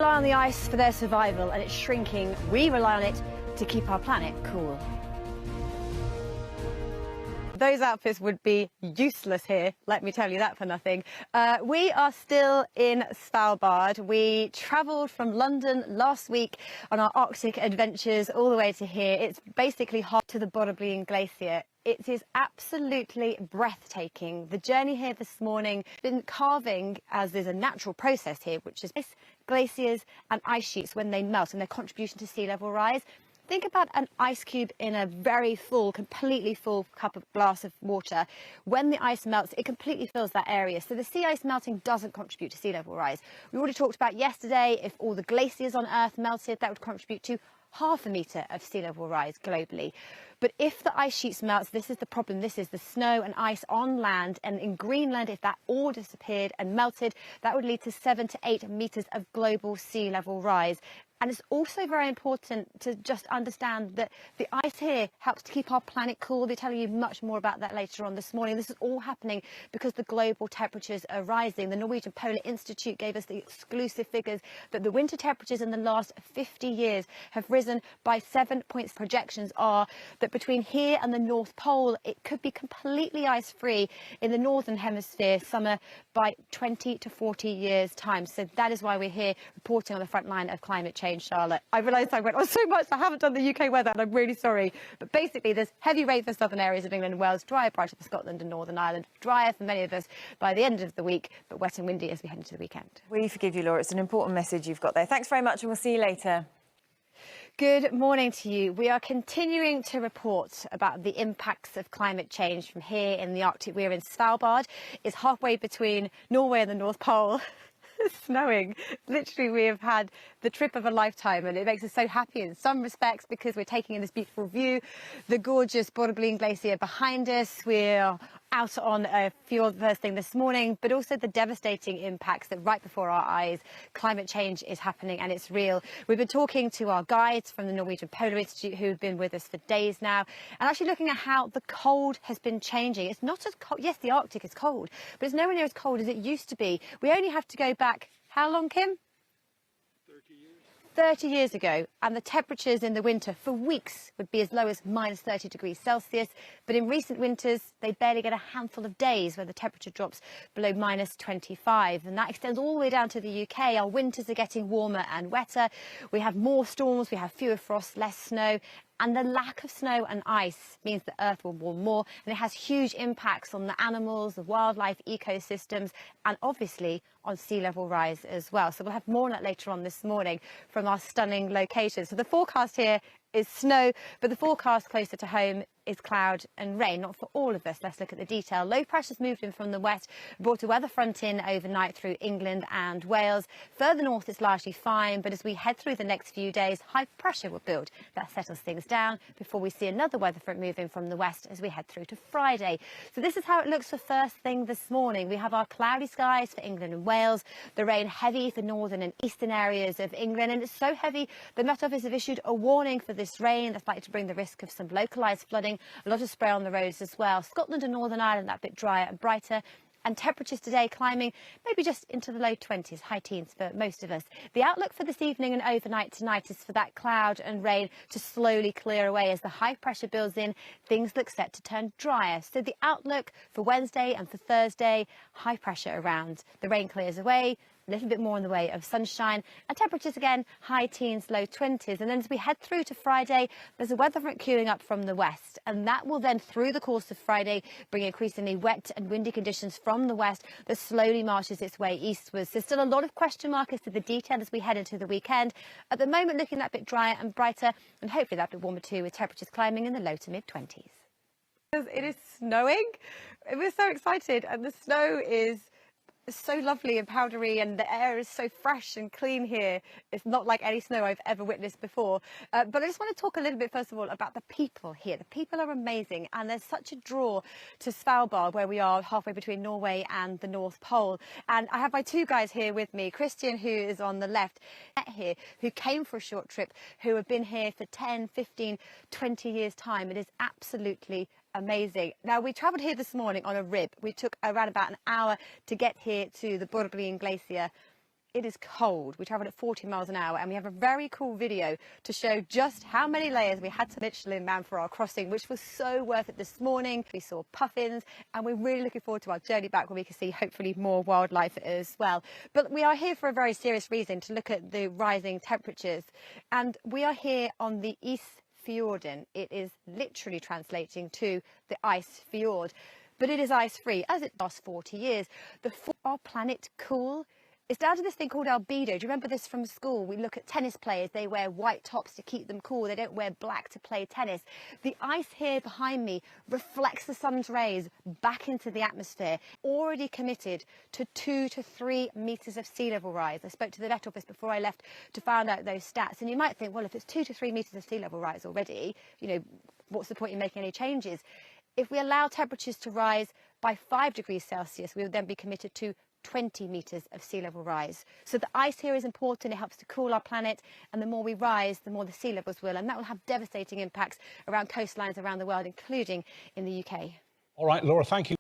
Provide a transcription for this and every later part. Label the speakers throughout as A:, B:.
A: Rely on the ice for their survival, and it's shrinking. We rely on it to keep our planet cool. Those outfits would be useless here, let me tell you that for nothing. We are still in Svalbard. We travelled from London last week on our Arctic adventures all the way to here. It's basically hot to the Tobin Glacier. It is absolutely breathtaking. The journey here this morning, been carving, as is a natural process here, which is glaciers and ice sheets when they melt and their contribution to sea level rise. Think about an ice cube in a very full, completely full cup of glass of water. When the ice melts, it completely fills that area. So the sea ice melting doesn't contribute to sea level rise. We already talked about yesterday, if all the glaciers on Earth melted, that would contribute to ½ a metre of sea level rise globally. But if the ice sheets melts, this is the problem. This is the snow and ice on land, and in Greenland, if that all disappeared and melted, that would lead to 7 to 8 metres of global sea level rise. And it's also very important to just understand that the ice here helps to keep our planet cool. They're telling you much more about that later on this morning. This is all happening because the global temperatures are rising. The Norwegian Polar Institute gave us the exclusive figures that the winter temperatures in the last 50 years have risen by 7 points. Projections are that between here and the North Pole, it could be completely ice-free in the Northern Hemisphere summer by 20 to 40 years' time. So that is why we're here reporting on the front line of climate change. Charlotte, I realised I went on so much. I haven't done the UK weather, and I'm really sorry. But basically, there's heavy rain for southern areas of England and Wales, drier, brighter for Scotland and Northern Ireland, drier for many of us by the end of the week, but wet and windy as we head into the weekend.
B: We forgive you, Laura. It's an important message you've got there. Thanks very much, and we'll see you later.
A: Good morning to you. We are continuing to report about the impacts of climate change from here in the Arctic. We're in Svalbard. It's halfway between Norway and the North Pole. It's snowing. Literally, we have had the trip of a lifetime, and it makes us so happy in some respects because we're taking in this beautiful view. The gorgeous Tobin Glacier behind us. We're out on a fjord first thing this morning, but also the devastating impacts that right before our eyes, climate change is happening and it's real. We've been talking to our guides from the Norwegian Polar Institute who've been with us for days now, and actually looking at how the cold has been changing. It's not as cold. Yes, the Arctic is cold, but it's nowhere near as cold as it used to be. We only have to go back, how long, Kim? 30 years ago, and the temperatures in the winter for weeks would be as low as -30 degrees Celsius. But in recent winters, they barely get a handful of days where the temperature drops below -25. And that extends all the way down to the UK. Our winters are getting warmer and wetter. We have more storms, we have fewer frosts, less snow. And the lack of snow and ice means the Earth will warm more, and it has huge impacts on the animals, the wildlife, ecosystems, and obviously on sea level rise as well. So we'll have more on that later on this morning from our stunning locations. So the forecast here is snow, but the forecast closer to home is cloud and rain. Not for all of us. Let's look at the detail. Low pressure's moved in from the west, brought a weather front in overnight through England and Wales. Further north it's largely fine, but as we head through the next few days, high pressure will build. That settles things down before we see another weather front moving from the west as we head through to Friday. So this is how it looks for first thing this morning. We have our cloudy skies for England and Wales, the rain heavy for northern and eastern areas of England, and it's so heavy the Met Office have issued a warning for this rain that's likely to bring the risk of some localised flooding, a lot of spray on the roads as well. Scotland and Northern Ireland that bit drier and brighter, and temperatures today climbing maybe just into the low 20s, high teens for most of us. The outlook for this evening and overnight tonight is for that cloud and rain to slowly clear away as the high pressure builds in. Things look set to turn drier. So the outlook for Wednesday and for Thursday, high pressure around. The rain clears away. A little bit more in the way of sunshine, and temperatures again high teens, low 20s. And then as we head through to Friday, there's a weather front queuing up from the west, and that will then through the course of Friday bring increasingly wet and windy conditions from the west that slowly marches its way eastwards. There's still a lot of question marks as to the detail as we head into the weekend. At the moment looking that bit drier and brighter, and hopefully that bit warmer too, with temperatures climbing in the low to mid 20s. It is snowing. We're so excited, and the snow is so lovely and powdery, and the air is so fresh and clean here. It's not like any snow I've ever witnessed before. But I just want to talk a little bit, first of all, about the people here. The people are amazing, and there's such a draw to Svalbard, where we are halfway between Norway and the North Pole. And I have my two guys here with me, Christian, who is on the left, here, who came for a short trip, who have been here for 10, 15, 20 years' time. It is absolutely amazing. Now, we travelled here this morning on a rib. We took around about an hour to get here to the Tobin Glacier. it is cold. We travelled at 40 miles an hour, and we have a very cool video to show just how many layers we had to Michelin Man for our crossing, which was so worth it this morning. We saw puffins, and we're really looking forward to our journey back where we can see hopefully more wildlife as well. But we are here for a very serious reason, to look at the rising temperatures. And we are here on the East Fjorden. It is literally translating to the ice fjord, but it is ice-free, as it lasts 40 years. Our planet cool? It's down to this thing called albedo. Do you remember this from school? We look at tennis players. They wear white tops to keep them cool. They don't wear black to play tennis. The ice here behind me reflects the sun's rays back into the atmosphere. Already committed to 2 to 3 metres of sea level rise. I spoke to the Met Office before I left to find out those stats. And you might think, well, if it's 2 to 3 metres of sea level rise already, you know, what's the point in making any changes? If we allow temperatures to rise by 5 degrees Celsius, we would then be committed to 20 metres of sea level rise. So the ice here is important. It helps to cool our planet, and the more we rise, the more the sea levels will, and that will have devastating impacts around coastlines around the world, including in the UK.
C: All right, Laura, thank you.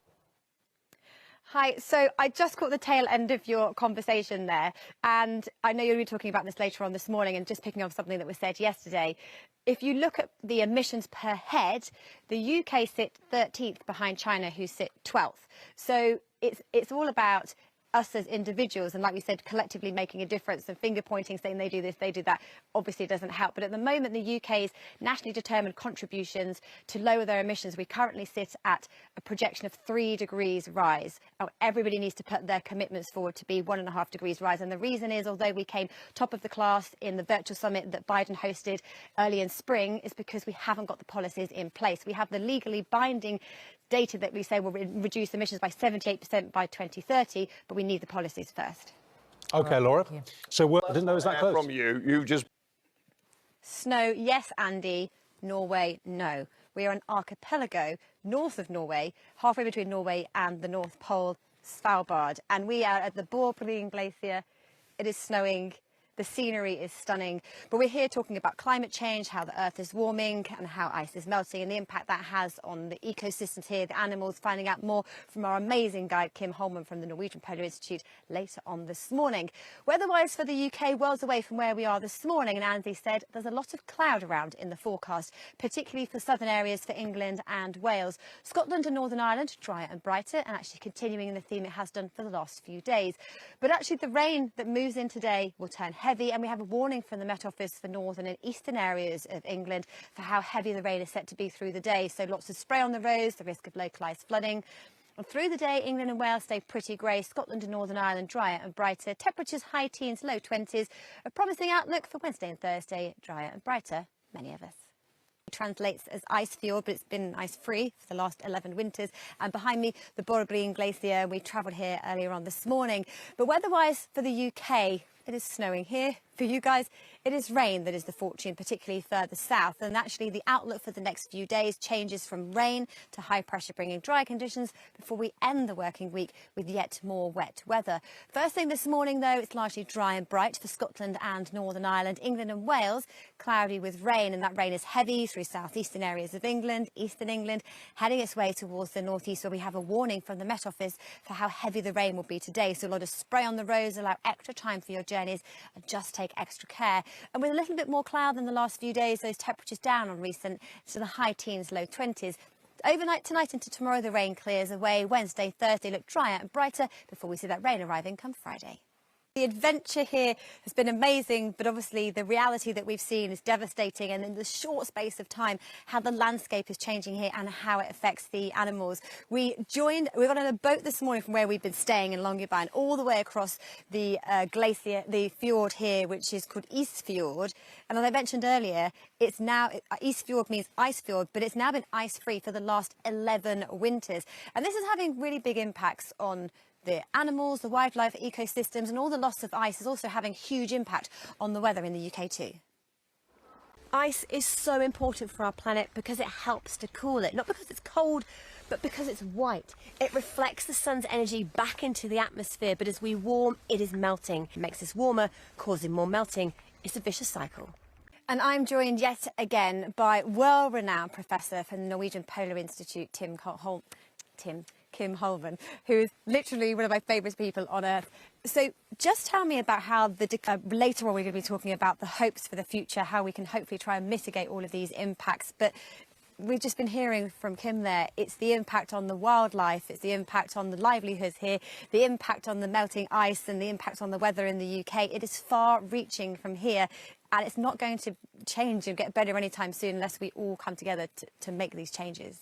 A: Hi, so I just caught the tail end of your conversation there, and I know you'll be talking about this later on this morning, and just picking up something that was said yesterday. If you look at the emissions per head, the UK sit 13th behind China, who sit 12th. So it's all about us as individuals, and like we said, collectively making a difference, and finger pointing, saying they do this, they do that, obviously doesn't help. But at the moment, the UK's nationally determined contributions to lower their emissions, we currently sit at a projection of 3 degrees rise. Now, everybody needs to put their commitments forward to be 1.5 degrees rise. And the reason is, although we came top of the class in the virtual summit that Biden hosted early in spring, is because we haven't got the policies in place. We have the legally binding data that we say will reduce emissions by 78% by 2030, but we need the policies first.
C: OK, Laura. So I didn't know it was that close.
D: From you just...
A: Snow, yes, Andy. Norway, no. We are an archipelago north of Norway, halfway between Norway and the North Pole, Svalbard. And we are at the Borgling Glacier. It is snowing. The scenery is stunning, but we're here talking about climate change, how the Earth is warming and how ice is melting, and the impact that has on the ecosystems here, the animals. Finding out more from our amazing guide Kim Holman from the Norwegian Polar Institute later on this morning. Weather-wise for the UK, worlds away from where we are this morning, and Andy said there's a lot of cloud around in the forecast, particularly for southern areas for England and Wales. Scotland and Northern Ireland, drier and brighter, and actually continuing in the theme it has done for the last few days. But actually the rain that moves in today will turn heavy, and we have a warning from the Met Office for northern and eastern areas of England for how heavy the rain is set to be through the day. So lots of spray on the roads, the risk of localised flooding. And through the day, England and Wales stay pretty grey. Scotland and Northern Ireland drier and brighter. Temperatures high teens, low 20s. A promising outlook for Wednesday and Thursday, drier and brighter, many of us. Translates as ice fjord, but it's been ice free for the last 11 winters. And behind me, the Borgling Glacier. We travelled here earlier on this morning. But weather-wise for the UK, it is snowing here. For you guys, it is rain that is the fortune, particularly further south. And actually, the outlook for the next few days changes from rain to high pressure, bringing dry conditions before we end the working week with yet more wet weather. First thing this morning, though, it's largely dry and bright for Scotland and Northern Ireland. England and Wales, cloudy with rain, and that rain is heavy through southeastern areas of England, eastern England, heading its way towards the northeast, where we have a warning from the Met Office for how heavy the rain will be today. So a lot of spray on the roads, allow extra time for your journeys, and just take extra care. And with a little bit more cloud than the last few days, those temperatures down on recent to the high teens, low 20s. Overnight tonight into tomorrow, the rain clears away. Wednesday, Thursday look drier and brighter before we see that rain arriving come Friday. The adventure here has been amazing, but obviously the reality that we've seen is devastating, and in the short space of time, how the landscape is changing here and how it affects the animals. We got on a boat this morning from where we've been staying in Longyearbyen all the way across the glacier, the fjord here, which is called East Fjord. And as I mentioned earlier, it's now, East Fjord means ice fjord, but it's now been ice-free for the last 11 winters. And this is having really big impacts on the animals, the wildlife ecosystems, and all the loss of ice is also having huge impact on the weather in the UK too. Ice is so important for our planet because it helps to cool it, not because it's cold, but because it's white. It reflects the sun's energy back into the atmosphere, but as we warm, it is melting. It makes us warmer, causing more melting. It's a vicious cycle. And I'm joined yet again by world-renowned professor from the Norwegian Polar Institute, Kim Holman, who is literally one of my favourite people on earth. So just tell me about how later on we're going to be talking about the hopes for the future, how we can hopefully try and mitigate all of these impacts. But we've just been hearing from Kim there, it's the impact on the wildlife, it's the impact on the livelihoods here, the impact on the melting ice and the impact on the weather in the UK. It is far reaching from here, and it's not going to change and get better anytime soon unless we all come together to make these changes.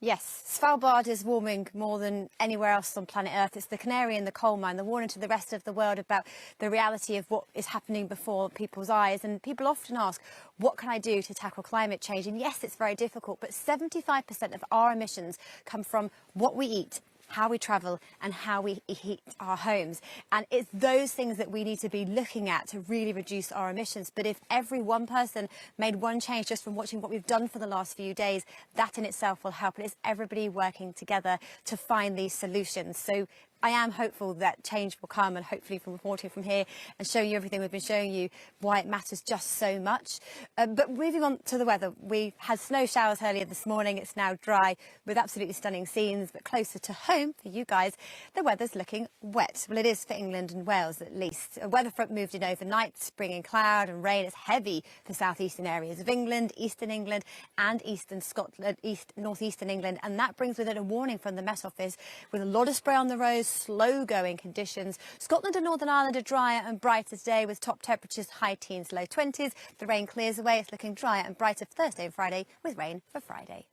A: Yes, Svalbard is warming more than anywhere else on planet Earth. It's the canary in the coal mine, the warning to the rest of the world about the reality of what is happening before people's eyes. And people often ask, what can I do to tackle climate change? And yes, it's very difficult, but 75% of our emissions come from what we eat, how we travel and how we heat our homes. And it's those things that we need to be looking at to really reduce our emissions. But if every one person made one change just from watching what we've done for the last few days, that in itself will help. And it's everybody working together to find these solutions. So I am hopeful that change will come, and hopefully from reporting from here and showing you everything we've been showing you, why it matters just so much. But moving on to the weather, we had snow showers earlier this morning. It's now dry with absolutely stunning scenes, but closer to home for you guys, the weather's looking wet. Well, it is for England and Wales at least. A weather front moved in overnight, bringing cloud and rain. It's heavy for southeastern areas of England, eastern England and eastern Scotland, northeastern England, and that brings with it a warning from the Met Office with a lot of spray on the roads, slow-going conditions. Scotland and Northern Ireland are drier and brighter today with top temperatures high teens, low 20s. The rain clears away. It's looking drier and brighter Thursday and Friday with rain for Friday.